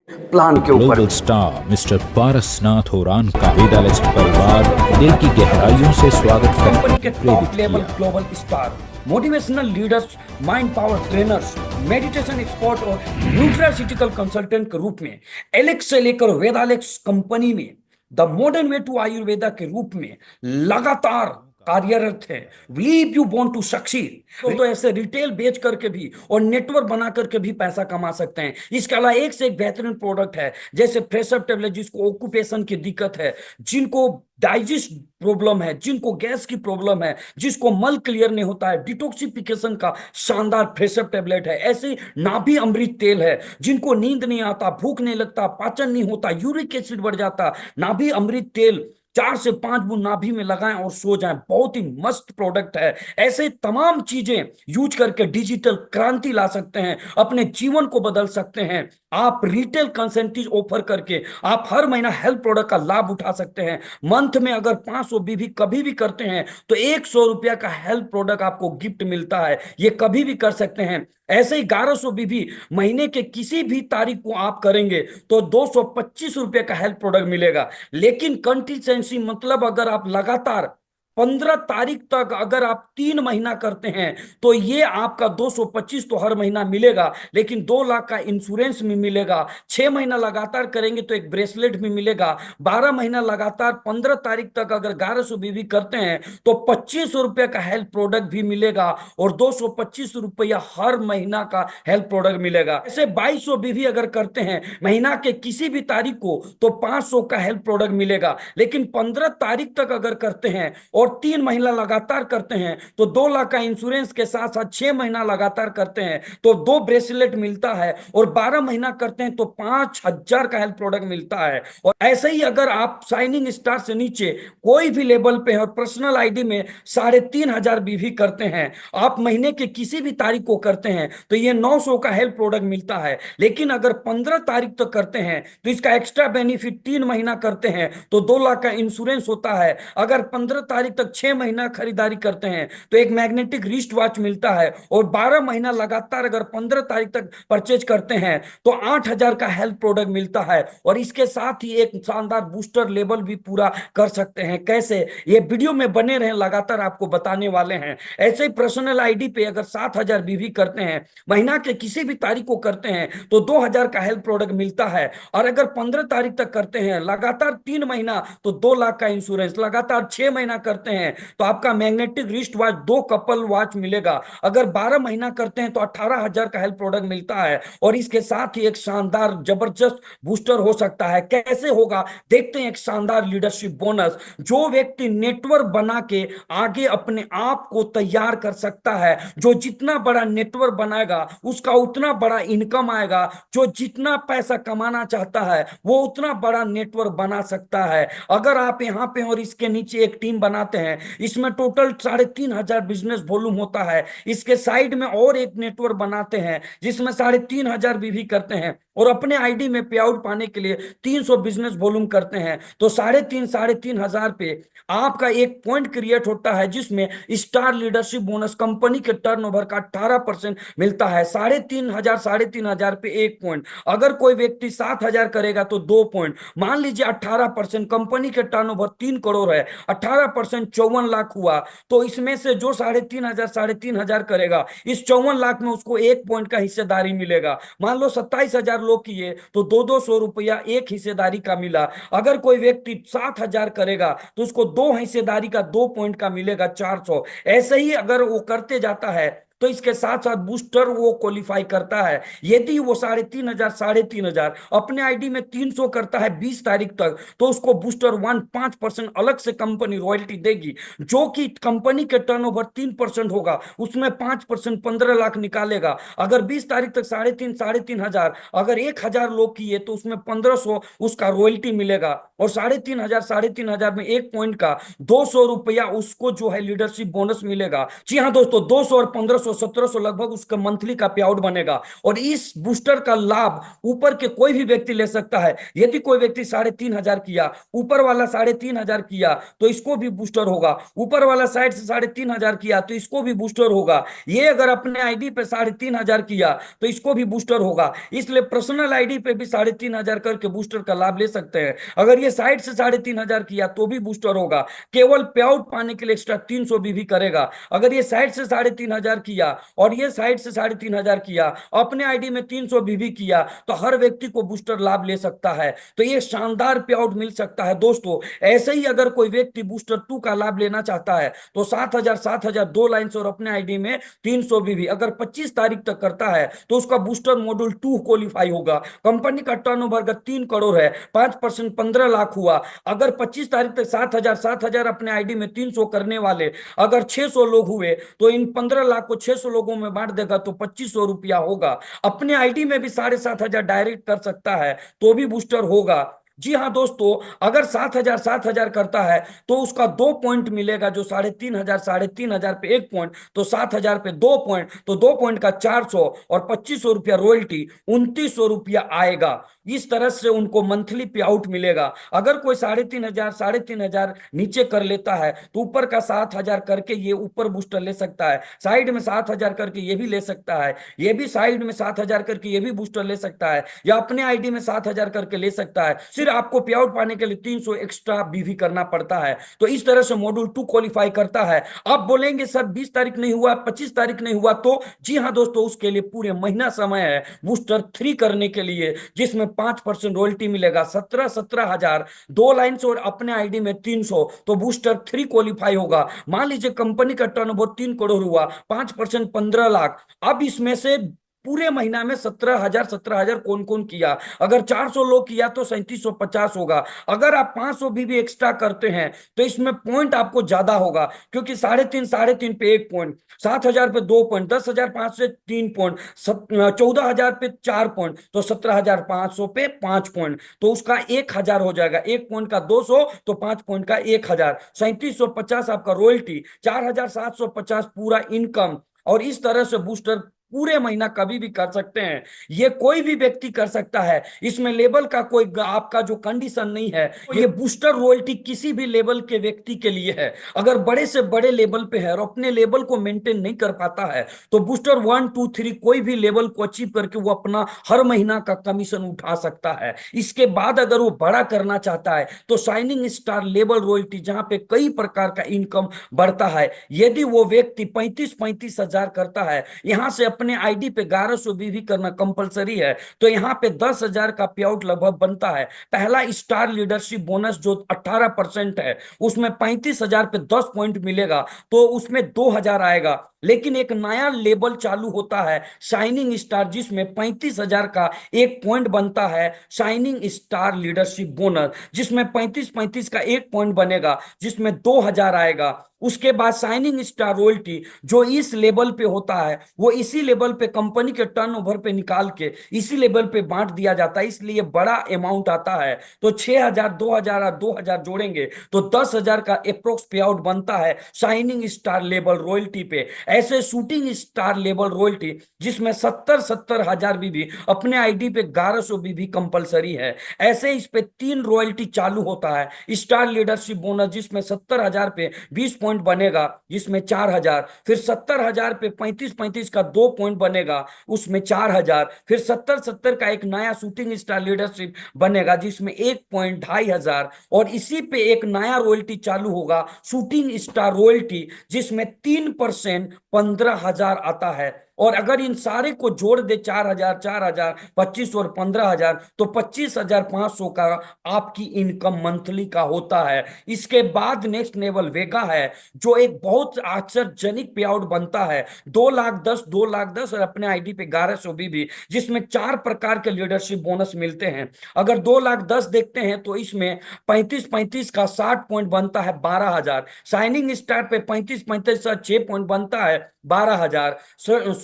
Plan के ऊपर। Global star mister Parasnath Ouran का वेदालिस्ट परिवार दिल की गहराइयों से स्वागत कंपनी के करके टॉप प्रेरित लेवल किया। Global star, motivational leaders, mind power trainers, meditation expert और न्यूट्रासिटिकल कंसल्टेंट के रूप में एलेक्स से लेकर वेदालेक्स कंपनी में the modern way to Ayurveda के रूप में लगातार कार्यरत है। Believe you want to succeed तो ऐसे रिटेल बेच करके भी और नेटवर्क बना करके भी पैसा कमा सकते हैं। इसके अलावा एक से एक बेहतरीन प्रोडक्ट है, जैसे प्रेशर टेबलेट, जिसको ऑक्यूपेशन की दिक्कत है, जिनको डाइजेस्ट प्रॉब्लम है, जिनको गैस की प्रॉब्लम है, जिसको मल क्लियर नहीं होता है, डिटॉक्सिफिकेशन का शानदार प्रेशर टेबलेट है। ऐसे नाभि अमृत तेल है, जिनको नींद नहीं आता, भूख नहीं लगता, पाचन नहीं होता, यूरिक एसिड बढ़ जाता, नाभि अमृत तेल 4 से 5 बूंद नाभि में लगाएं और सो जाएं। बहुत ही मस्त प्रोडक्ट है। ऐसे तमाम चीजें यूज करके डिजिटल क्रांति ला सकते हैं, अपने जीवन को बदल सकते हैं। आप रिटेल कंसेंटेज ऑफर करके आप हर महीना हेल्थ प्रोडक्ट का लाभ उठा सकते हैं। मंथ में अगर 500 बीवी कभी भी करते हैं तो 100 रुपया का हेल्थ प्रोडक्ट आपको गिफ्ट मिलता है। ये कभी भी कर सकते हैं। ऐसे ही 1100 बीवी महीने के किसी भी तारीख को आप करेंगे तो 225 रुपये का हेल्थ प्रोडक्ट मिलेगा। लेकिन कंसिस्टेंसी मतलब अगर आप लगातार 15 तारीख तक अगर आप 3 महीना करते हैं तो ये आपका 225 तो हर महीना मिलेगा, लेकिन 2 लाख का इंश्योरेंस भी मिलेगा। 6 महीना लगातार करेंगे तो एक ब्रेसलेट भी मिलेगा। 12 महीना लगातार 15 तारीख तक अगर 1100 बीवी करते हैं तो 25 रुपये का हेल्थ प्रोडक्ट भी मिलेगा और 225 रुपया हर महीना का हेल्थ प्रोडक्ट मिलेगा। ऐसे 2200 बीवी अगर करते हैं महीना के किसी भी तारीख को तो 500 का हेल्थ प्रोडक्ट मिलेगा। लेकिन 15 तारीख तक अगर करते हैं और 3 महीना लगातार करते हैं तो 2 लाख का इंश्योरेंस के साथ साथ 6 महीना लगातार करते हैं तो 2 ब्रेसलेट मिलता है और 12 महीना करते हैं तो 5000 का हेल्थ प्रोडक्ट मिलता है। और ऐसे ही अगर आप शाइनिंग स्टार से नीचे कोई भी लेवल पे है और पर्सनल आईडी में 3500 बीवी करते हैं, आप महीने के किसी भी तारीख को करते हैं तो ये 900 का हेल्थ प्रोडक्ट मिलता है। लेकिन अगर 15 तारीख तक करते हैं तो इसका एक्स्ट्रा बेनिफिट, 3 महीना करते हैं तो 2 लाख का इंश्योरेंस होता है। अगर 15 तारीख तक 6 महीना खरीदारी करते हैं तो एक मैग्नेटिक रिस्ट वॉच मिलता है और 12 महीना लगातार अगर 15 तारीख तक परचेज करते हैं तो 8000 का हेल्थ प्रोडक्ट मिलता है। और इसके साथ ही एक शानदार बूस्टर लेवल भी पूरा कर सकते हैं। कैसे, ये वीडियो में बने रहें, लगातार आपको बताने वाले हैं। ऐसे ही पर्सनल आईडी पे अगर 7000 बीवी करते हैं, महीना के किसी भी तारीख को करते हैं तो 2000 का हेल्थ प्रोडक्ट मिलता है। और अगर 15 तारीख तक करते हैं लगातार 3 महीना तो 2 लाख का इंश्योरेंस, लगातार 6 महीना करते हैं तो आपका magnetic wrist watch, 2 couple watch मिलेगा। अगर 12 महीना करते हैं तो 18000 का हेल्थ प्रोडक्ट मिलता है। और इसके साथ ही एक शानदार जबरदस्त बूस्टर हो सकता है। कैसे होगा देखते हैं। एक शानदार लीडरशिप बोनस, जो व्यक्ति नेटवर्क बना के आगे अपने आप को तैयार कर सकता है, जो जितना बड़ा नेटवर्क बनाएगा उसका उतना बड़ा इनकम आएगा। जो जितना पैसा कमाना चाहता है वो उतना बड़ा नेटवर्क बना सकता है। अगर आप यहाँ पे और इसके नीचे एक टीम बनाते हैं, इसमें टोटल 3500 बिजनेस वॉल्यूम होता है। इसके साइड में और एक नेटवर्क बनाते हैं जिसमें 3500 भी करते हैं और अपने आईडी में पे आउट पाने के लिए 300 बिजनेस वॉल्यूम करते हैं तो 3500 पे आपका एक पॉइंट क्रिएट होता है जिसमें स्टार लीडरशिप बोनस कंपनी के टर्नओवर का 18% मिलता है। 3500 पे एक पॉइंट। अगर कोई व्यक्ति 7000 करेगा तो 2 पॉइंट। मान लीजिए 18%, कंपनी के टर्नओवर 3 करोड़ है, 18% 54 लाख हुआ तो इसमें से जो 3500 करेगा, इस 54 लाख में उसको 1 पॉइंट का हिस्सेदारी मिलेगा। मान लो 27000 लोग किए तो 200 रुपया एक हिस्सेदारी का मिला। अगर कोई व्यक्ति 7000 करेगा तो उसको 2 हिस्सेदारी का 2 पॉइंट का मिलेगा, 400। ऐसे ही अगर वो करते जाता है तो इसके साथ साथ बूस्टर वो क्वालिफाई करता है। यदि वो 3500 अपने आईडी में 300 करता है 20 तारीख तक तो उसको बूस्टर 5% अलग से कंपनी रॉयल्टी देगी, जो कि कंपनी के टर्नओवर 3% होगा, उसमें 5% 15 लाख निकालेगा। अगर 20 तारीख तक 3500 अगर 1000 लोग किए तो उसमें 1500 उसका रॉयल्टी मिलेगा। और 3500 में 1 पॉइंट का 200 रुपया उसको जो है लीडरशिप बोनस मिलेगा। जी हाँ दोस्तों, 200 और 1500 1600 लगभग उसका मंथली का पे आउट बनेगा। और इस बूस्टर का लाभ ऊपर के कोई भी व्यक्ति ले सकता है। यदि कोई व्यक्ति 3500 किया, ऊपर वाला 3500 किया तो इसको भी बूस्टर होगा, ऊपर वाला साइड से 3500 किया तो इसको भी बूस्टर होगा। ये अगर अपने आईडी पे 3500 किया तो इसको भी बूस्टर होगा। इसलिए पर्सनल आईडी पे भी 3500 करके बूस्टर का लाभ ले सकते हैं। अगर ये साइड से 3500 किया तो भी बूस्टर होगा। केवल पे आउट पाने के लिए एक्स्ट्रा 300 भी करेगा। अगर ये साइड से 3500 किया और ये साइड से 3500 किया, अपने आईडी में 300 भी किया, तो हर व्यक्ति को बूस्टर लाभ ले सकता है। तो ये शानदार पे आउट मिल सकता है दोस्तों। ऐसे ही अगर कोई व्यक्ति बूस्टर 2 का लाभ लेना चाहता है तो 7000 दो लाइन से और अपने आईडी में 300 भी अगर 25 तारीख तक करता है तो उसका बूस्टर मॉड्यूल 2 क्वालिफाई होगा। कंपनी का टर्नओवर 3 करोड़ है, 5% 15 लाख हुआ। अगर 25 तारीख तक 7000 अपने आईडी में 300 करने वाले अगर 600 लोग हुए तो इन 15 लाख को 600 लोगों में बांट देगा तो 2500 रुपया होगा। अपने आईडी में भी 7500 डायरेक्ट कर सकता है तो भी बूस्टर होगा। जी हाँ दोस्तों, अगर 7000 करता है तो उसका 2 पॉइंट मिलेगा, जो 3500 पे 1 पॉइंट तो 7000 पे 2 पॉइंट, तो 2 पॉइंट का 400 और 2500 रुपया रॉयल्टी, 2900 रुपया आएगा। इस तरह से उनको मंथली पे आउट मिलेगा। अगर कोई 3500 नीचे कर लेता है तो ऊपर का 7000 करके ये ऊपर बूस्टर ले सकता है, साइड में 7000 करके ये भी ले सकता है, ये भी साइड में 7000 करके ये भी बूस्टर ले सकता है, या अपने आईडी में 7000 करके ले सकता है। सिर्फ आपको पे आउट पाने के लिए 300 एक्स्ट्रा भी करना पड़ता है। तो इस तरह से मॉड्यूल 2 क्वालिफाई करता है। आप बोलेंगे सर 20 तारीख नहीं हुआ, 25 तारीख नहीं हुआ, तो जी हाँ दोस्तों, उसके लिए पूरे महीना समय है बूस्टर 3 करने के लिए, जिसमें 5% रॉयल्टी मिलेगा। 17,000 दो लाइन से और अपने आईडी में 300, तो बूस्टर 3 क्वालिफाई होगा। मान लीजिए कंपनी का टर्नओवर 3 करोड़ हुआ, 5% 15 लाख। अब इसमें से पूरे महीना में 17,000 कौन कौन किया, अगर 400 लोग किया तो 3750 होगा। अगर आप 500 भी एक्स्ट्रा करते हैं तो इसमें पॉइंट आपको ज्यादा होगा, क्योंकि 3.5 पे 1 पॉइंट, 7000 पे 2 पॉइंट, 10,500 से 3 पॉइंट, 14,000 पे 4 पॉइंट, तो 17,500 पे 5 पॉइंट, तो उसका 1000 हो जाएगा। 1 पॉइंट का 200 तो 5 पॉइंट का 1000, 3750 आपका रॉयल्टी, 4750 पूरा इनकम। और इस तरह से बूस्टर पूरे महीना कभी भी कर सकते हैं। ये कोई भी व्यक्ति कर सकता है। इसमें लेवल का कोई आपका जो कंडीशन नहीं है। ये बूस्टर रॉयल्टी किसी भी लेवल के व्यक्ति के लिए है। अगर बड़े से बड़े लेवल पे है और अपने लेवल को मेंटेन नहीं कर पाता है तो बूस्टर 1 2 3 कोई भी लेवल को अचीव करके वो अपना हर महीना का कमीशन उठा सकता है। इसके बाद अगर वो बड़ा करना चाहता है तो शाइनिंग स्टार लेवल रॉयल्टी, जहां पे कई प्रकार का इनकम बढ़ता है। यदि वो व्यक्ति 35 हजार करता है, यहां से अपने आईडी पे 1100 भी करना कंपलसरी है, तो यहां पे 10,000 का पे आउट लगभग बनता है। पहला स्टार लीडरशिप बोनस जो 18% है, उसमें 35,000 पे 10 पॉइंट मिलेगा, तो उसमें 2,000 आएगा। लेकिन एक नया लेवल चालू होता है शाइनिंग स्टार, जिसमें 35,000 का 1 पॉइंट बनता है शाइनिंग स्टार लीडरशिप बोनस, जिसमें 35 का 1 पॉइंट बनेगा, जिसमें 2,000 आएगा। उसके बाद शाइनिंग स्टार रॉयल्टी जो इस लेवल पे होता है, वो इसी लेवल पे कंपनी के टर्नओवर पे निकाल के इसी लेवल पे बांट दिया जाता है, इसलिए बड़ा अमाउंट आता है। तो 6,000 2,000 और 2,000 जोड़ेंगे तो 10,000 का अप्रोक्स पे आउट बनता है शाइनिंग स्टार लेवल रॉयल्टी पे। ऐसे शूटिंग स्टार लेवल रॉयल्टी जिसमें 70,000 भी अपने आईडी पे 1100 भी कंपलसरी है। ऐसे इस पे 3 रॉयल्टी चालू होता है। स्टार लीडरशिप बोनस जिसमें 70,000 पे 20 पॉइंट बनेगा, जिसमें 4,000, फिर 70,000 पे 35 का 2 पॉइंट बनेगा, उसमें 4,000, फिर 70 का एक नया शूटिंग स्टार लीडरशिप बनेगा, जिसमें 1 पॉइंट 2,500, और इसी पे एक नया रॉयल्टी चालू होगा शूटिंग स्टार रॉयल्टी, जिसमें 3% 15,000 आता है। और अगर इन सारे को जोड़ दे 4,000 4,000 25 और 15,000 तो 25,500 का आपकी इनकम मंथली का होता है। इसके बाद नेक्स्ट लेवल वेगा है, जो एक बहुत आश्चर्यजनक पे आउट बनता है 2,10,2,10 और अपने आईडी पे 1100 भी, जिसमें 4 प्रकार के लीडरशिप बोनस मिलते हैं। अगर 2,10,000 देखते हैं तो इसमें 35 का 60 पॉइंट बनता है 12,000। शाइनिंग स्टार पे 35 का 6 पॉइंट बनता है 12,000।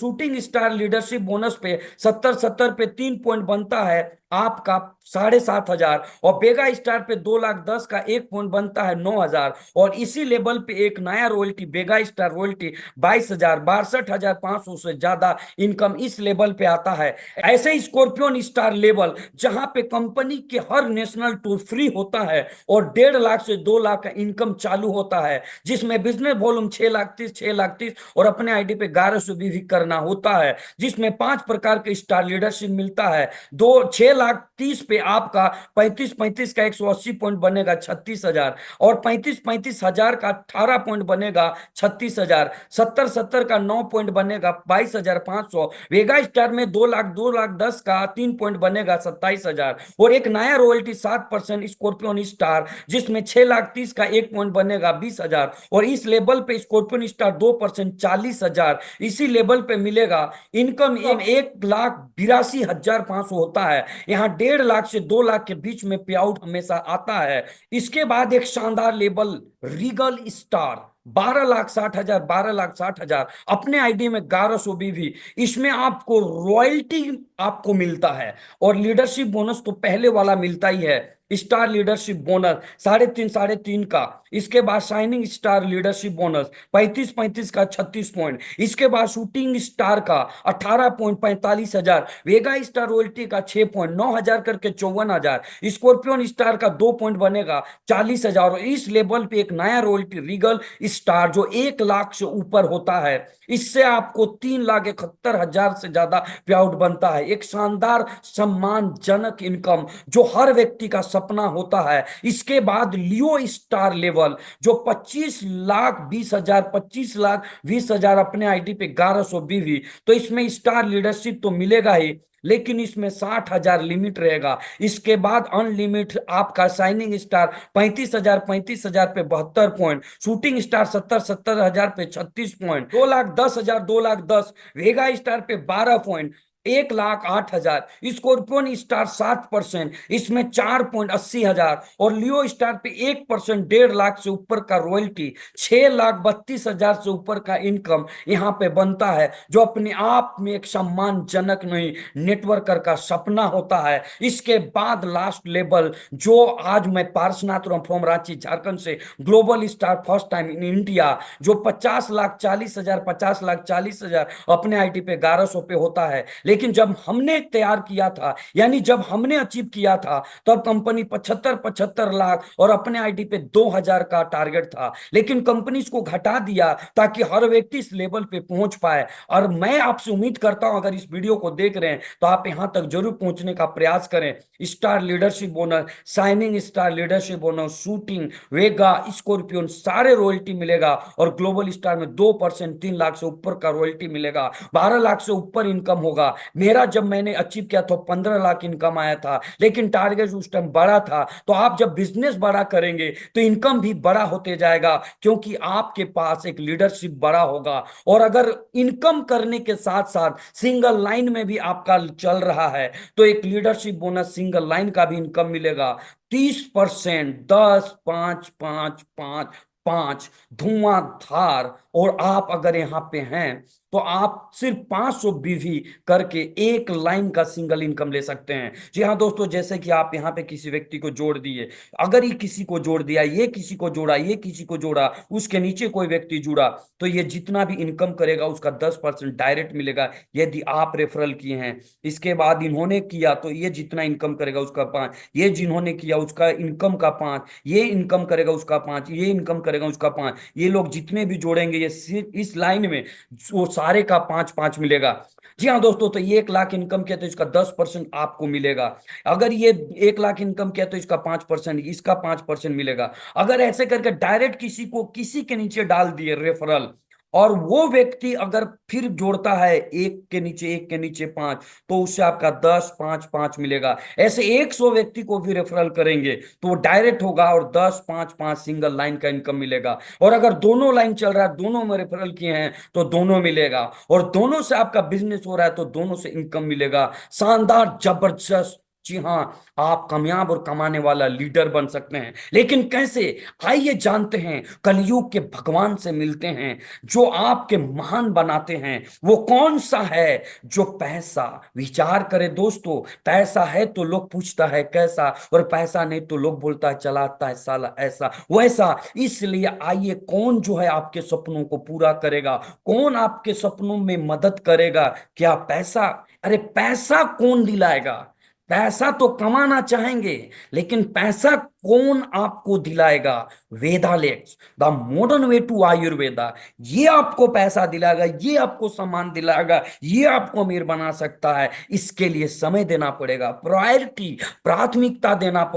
शूटिंग स्टार लीडरशिप बोनस पे 70 पे 3 पॉइंट बनता है आपका 7,500, और मेगा स्टार पे 2,10,000 का 1 पॉइंट बनता है 9,000, और इसी लेवल पे एक नया रॉयल्टी मेगा स्टार रॉयल्टी 22,000, 62,500 से ज्यादा इनकम इस लेवल पे आता है। ऐसे ही स्कॉर्पियन स्टार लेवल जहां पे कंपनी के हर नेशनल टूर फ्री होता है और 1.5 लाख से 2 लाख का इनकम चालू होता है, जिसमें बिजनेस वॉल्यूम 6,30,000, 6,30,000 और अपने आईडी पे 1,100 भी करना होता है, जिसमें 5 प्रकार के स्टार लीडरशिप मिलता है। 6,30,000 पे आपका 35,35 का 180 पॉइंट बनेगा 36,000, और 35,35,000 का 18 पॉइंट बनेगा 36,000, 70,70 का 9 पॉइंट बनेगा 22,500, वेगा स्टार में 2 लाख 2,10,000 का 3 पॉइंट बनेगा 27,000, और एक नया रॉयल्टी 7% स्कॉर्पियन स्टार जिसमें 6,30,000 का 1 पॉइंट बनेगा 20,000, और इस लेवल पे स्कॉर्पियन स्टार 2% 40,000 इसी लेवल पे मिलेगा। इनकम 1,82,500 होता है। यहाँ 1.5 लाख से 2 लाख के बीच में पे आउट हमेशा आता है। इसके बाद एक शानदार लेवल रीगल स्टार 12,60,000, 12,60,000 अपने आईडी में 1,100 भी इसमें आपको रॉयल्टी आपको मिलता है, और लीडरशिप बोनस तो पहले वाला मिलता ही है। स्टार लीडरशिप बोनस 3.5 का, इसके बाद शाइनिंग स्टार लीडरशिप बोनस 35,35 का 36 पॉइंट, इसके बाद शूटिंग स्टार का 18 पॉइंट 45,000, वेगा स्टार रॉयल्टी का 6 पॉइंट 9,000 करके 54,000, स्कॉर्पियन स्टार का 2 पॉइंट बनेगा 40,000, और इस लेवल पे एक नया रॉयल्टी रीगल स्टार जो 1 लाख से ऊपर होता है, इससे आपको 3,71,000 से ज्यादा पे आउट बनता है। एक शानदार सम्मानजनक इनकम जो हर व्यक्ति का सपना होता है। इसके बाद लियो स्टार लेवल जो 25,20,000, 25,20,000 अपने आईडी पे 1,100 भी, तो इसमें स्टार लीडरशिप तो मिलेगा ही, लेकिन इसमें 60,000 लिमिट रहेगा। इसके बाद अनलिमिट आपका शाइनिंग स्टार 35,000, 35,000 पे 72 पॉइंट, शूटिंग स्टार 70,000 पे 36 पॉइंट, 2,10,000, 2,10,000, वेगा स्टार पे 12 पॉइंट 1,08,000, स्कॉर्पियन स्टार 7%, इसमें 4,80,000, और लियो स्टार पे 1% 1.5 लाख से ऊपर का रॉयल्टी 6,32,000 से ऊपर का इनकम यहाँ पे बनता है, जो अपने आप में एक सम्मानजनक नहीं नेटवर्कर का सपना होता है। इसके बाद लास्ट लेवल जो आज मैं पार्शनाथ फ्रॉम रांची झारखंड से global star first time in India जो 50,40,000, 50,40,000 अपने आईटी पे 1,100 पे होता है। लेकिन जब हमने तैयार किया था, यानी जब हमने अचीव किया था, तब कंपनी 75 लाख और अपने आईडी पे 2,000 का टारगेट था, लेकिन कंपनी इसको घटा दिया ताकि हर व्यक्ति इस लेवल पे पहुंच पाए। और मैं आपसे उम्मीद करता हूं अगर इस वीडियो को देख रहे हैं तो आप यहां तक जरूर पहुंचने का प्रयास करें। Star leadership bonus, shining star leadership bonus, shooting, vega, scorpion सारे रॉयल्टी मिलेगा, और ग्लोबल स्टार में 2% 3 लाख से ऊपर का रॉयल्टी मिलेगा, 12 लाख से ऊपर इनकम होगा। मेरा जब मैंने अचीव किया तो 15 लाख इनकम आया था, लेकिन टारगेट उस टाइम बड़ा था। तो आप जब बिजनेस बड़ा करेंगे तो इनकम भी बड़ा होते जाएगा, क्योंकि आपके पास एक लीडरशिप बड़ा होगा। और अगर इनकम करने के साथ साथ सिंगल लाइन में भी आपका चल रहा है तो एक लीडरशिप बोनस सिंगल लाइन का भी इनकम मिलेगा 30%, 10, 5, 5, 5, 5 धुआंधार। और आप अगर यहाँ पे हैं तो आप सिर्फ 500 बीवी करके 1 लाइन का सिंगल इनकम ले सकते हैं। जी हाँ दोस्तों, जैसे कि आप यहाँ पे किसी व्यक्ति को जोड़ दिए, अगर ये किसी को जोड़ दिया, ये किसी को जोड़ा, ये किसी को जोड़ा, उसके नीचे कोई व्यक्ति जुड़ा, तो ये जितना भी इनकम करेगा उसका 10% डायरेक्ट मिलेगा यदि आप रेफरल किए हैं। इसके बाद इन्होंने किया तो ये जितना इनकम करेगा उसका 5, ये जिन्होंने किया उसका इनकम का 5, ये इनकम करेगा उसका 5, ये इनकम करेगा उसका 5, ये लोग जितने भी जोड़ेंगे ये सिर्फ इस लाइन में वो सारे का 5-5 मिलेगा। जी हाँ दोस्तों, तो ये 1 लाख इनकम किया तो इसका 10% आपको मिलेगा। अगर ये 1 लाख इनकम किया तो इसका 5%, इसका 5% मिलेगा। अगर ऐसे करके डायरेक्ट किसी को किसी के नीचे डाल दिए रेफरल, और वो व्यक्ति अगर फिर जोड़ता है एक के नीचे एक के नीचे 5, तो उससे आपका 10-5-5 मिलेगा। ऐसे 100 व्यक्ति को भी रेफरल करेंगे तो वो डायरेक्ट होगा और 10-5-5 सिंगल लाइन का इनकम मिलेगा। और अगर दोनों लाइन चल रहा है, दोनों में रेफरल किए हैं तो दोनों मिलेगा, और दोनों से आपका बिजनेस हो रहा है तो दोनों से इनकम मिलेगा। शानदार, जबरदस्त जी हाँ, आप कामयाब और कमाने वाला लीडर बन सकते हैं, लेकिन कैसे? आइए जानते हैं। कलयुग के भगवान से मिलते हैं, जो आपके महान बनाते हैं। वो कौन सा है? जो पैसा। विचार करें दोस्तों, पैसा है तो लोग पूछता है कैसा, और पैसा नहीं तो लोग बोलता है चलाता है साला ऐसा वैसा। इसलिए आइए, कौन जो है आपके सपनों को पूरा करेगा? कौन आपके सपनों में मदद करेगा? क्या पैसा? अरे पैसा कौन दिलाएगा? पैसा तो कमाना चाहेंगे, लेकिन पैसा कौन आपको दिलाएगा? Vedalex, the modern way to Ayurveda, ये आपको पैसा दिलाएगा, ये आपको सम्मान दिलाएगा, ये आपको अमीर बना सकता है। इसके लिए समय देना पड़ेगा, प्रायोरिटी, प्राथमिकता देना पड़ेगा।